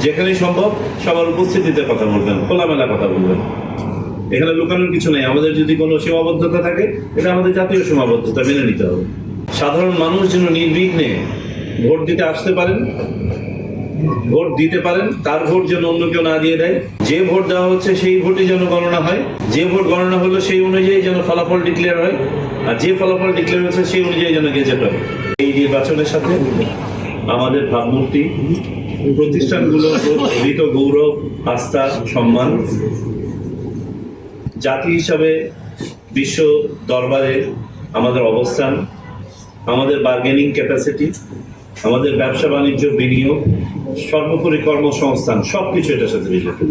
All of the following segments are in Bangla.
যেখানেই সম্ভব সবার উপস্থিতিতে কথা বলবেন, খোলামেলা কথা বলবেন। এখানে লুকানোর কিছু নেই। আমাদের যদি কোনো সীমাবদ্ধতা থাকে, এটা আমাদের জাতীয় সীমাবদ্ধতা, মেনে নিতে হবে। সাধারণ মানুষ যেন নির্বিঘ্নে ভোট দিতে আসতে পারেন, ভোট দিতে পারেন, তার ভোট যেন অন্য কেউ না দিয়ে দেয়। যে ভোট দেওয়া হচ্ছে সেই ভোটই যেন গণনা হয়, যে ভোট গণনা হলো সেই অনুযায়ী যেন ফলাফল ডিক্লেয়ার হয়, আর যে ফলাফল ডিক্লেয়ার হচ্ছে সেই অনুযায়ী যেন গেজেট হয়। এই নির্বাচনের সাথে আমাদের ভাবমূর্তি, প্রতিষ্ঠানগুলোর হৃত গৌরব, আস্থা, সম্মান, জাতি হিসাবে বিশ্ব দরবারে আমাদের অবস্থান, আমাদের বার্গেনিং ক্যাপাসিটি, আমাদের ব্যবসা বাণিজ্য, বিনিয়োগ, সর্বোপরি কর্মসংস্থান, সবকিছু এটার সাথে রিলেটেড।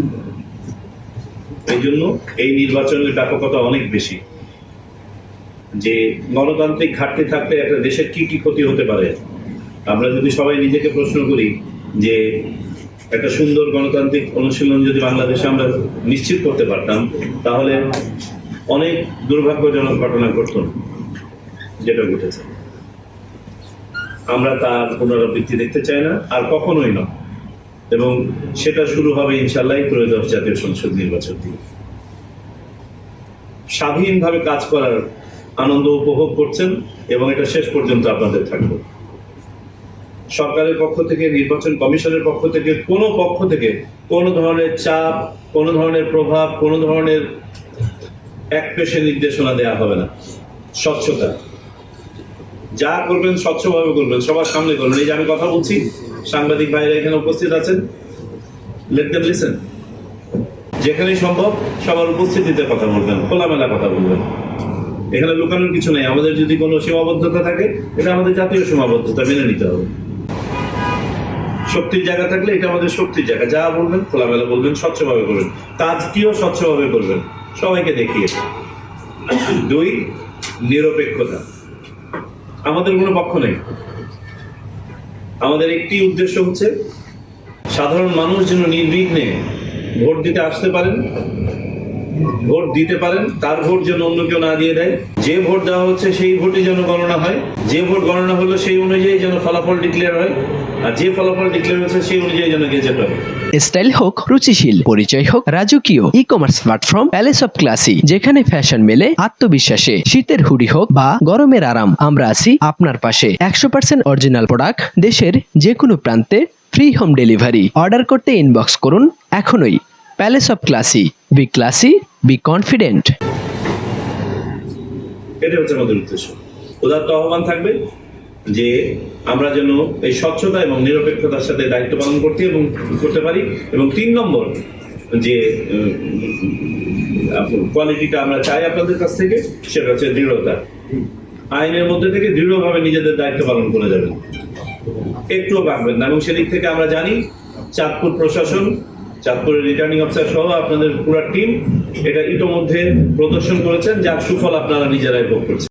এই জন্য এই নির্বাচনের ব্যাপকতা অনেক বেশি। যে গণতান্ত্রিক ঘাটতি থাকলে একটা দেশের কি কি ক্ষতি হতে পারে, আমরা যদি সবাই নিজেকে প্রশ্ন করি যে একটা সুন্দর গণতান্ত্রিক অনুশীলন যদি বাংলাদেশে আমরা নিশ্চিত করতে পারতাম, তাহলে অনেক দুর্ভাগ্যজনক ঘটনা ঘটত না, যেটা ঘটেছে। আমরা তার পুনরাবৃত্তি দেখতে চাই না, আর কখনোই না। এবং সেটা শুরু হবে ইনশাআল্লাহ ত্রয়োদশ জাতীয় সংসদ নির্বাচন দিয়ে। স্বাধীনভাবে কাজ করার আনন্দ উপভোগ করছেন এবং এটা শেষ পর্যন্ত আপনাদের থাকবে। সরকারের পক্ষ থেকে, নির্বাচন কমিশনের পক্ষ থেকে, কোনো পক্ষ থেকে কোনো ধরনের চাপ, কোনো ধরনের প্রভাব, কোনো ধরনের একপেশে নির্দেশনা দেওয়া হবে না। স্বচ্ছতা, যা করবেন স্বচ্ছভাবে করবেন, সবার সামনে করবেন। এই যে আমি কথা বলছি, সাংবাদিক ভাইরা এখানে উপস্থিত আছেন, লেট দেম লিসেন। যেখানেই সম্ভব সবার উপস্থিতিতে কথা বলবেন, খোলামেলা কথা বলবেন। এখানে লুকানোর কিছু নেই। আমাদের যদি কোনো সীমাবদ্ধতা থাকে, এটা আমাদের জাতীয় সীমাবদ্ধতা, মেনে নিতে হবে। শক্তির জায়গা থাকলে এটা আমাদের শক্তির জায়গা। যা বলবেন খোলামেলা বলবেন, স্বচ্ছভাবে করবেন, কাজটিও স্বচ্ছভাবে করবেন, সবাইকে দেখিয়ে। 2, নিরপেক্ষতা। আমাদের কোনো পক্ষ নেই। আমাদের একটি উদ্দেশ্য হচ্ছে সাধারণ মানুষ যেন নির্বিঘ্নে ভোট দিতে আসতে পারেন, ভোট দিতে পারেন, তার ভোট যেন অন্য কেউ না দিয়ে দেয়। যে ভোট দেওয়া হচ্ছে সেই ভোটই যেন গণনা হয়, যে ভোট গণনা হলো সেই অনুযায়ী যেন ফলাফল ডিক্লেয়ার হয়, আর যে ফলাফল ডিক্লেয়ার হচ্ছে সেই অনুযায়ী যেন গেজেট হয়। স্টাইল হোক রুচিশীল, পরিচয় হোক রাজকীয়, e-commerce platform palace of classy, যেখানে ফ্যাশন মেলে আত্মবিশ্বাসে। শীতের হুডি হোক বা গরমের আরাম, আমরা আছি আপনার পাশে। 100% অরিজিনাল প্রোডাক্ট, দেশের যে কোনো প্রান্তে, ফ্রি হোম ডেলিভারি। অর্ডার করতে ইনবক্স করুন এখনই। Palace of classy, B classy, be confident. এটা হচ্ছে আমাদের উদ্দেশ্য। উদাত্ত আহ্বান থাকবে যে আমরা যেন এই স্বচ্ছতা এবং নিরপেক্ষতার সাথে দায়িত্ব পালন করতে পারি। এবং 3 নম্বর যে কোয়ালিটিটা আমরা চাই আপনাদের কাছ থেকে, সেটা হচ্ছে দৃঢ়তা। আইনের মধ্যে থেকে দৃঢ়ভাবে নিজেদের দায়িত্ব পালন করে যাবেন, একটুও রাখবেন না। এবং সেদিক থেকে আমরা জানি চাঁদপুর প্রশাসন, চাঁদপুরের রিটার্নিং অফিসার সহ আপনাদের পুরো টিম এটা ইতোমধ্যে প্রদর্শন করেছেন, যার সুফল আপনারা নিজেরাই ভোগ করছেন।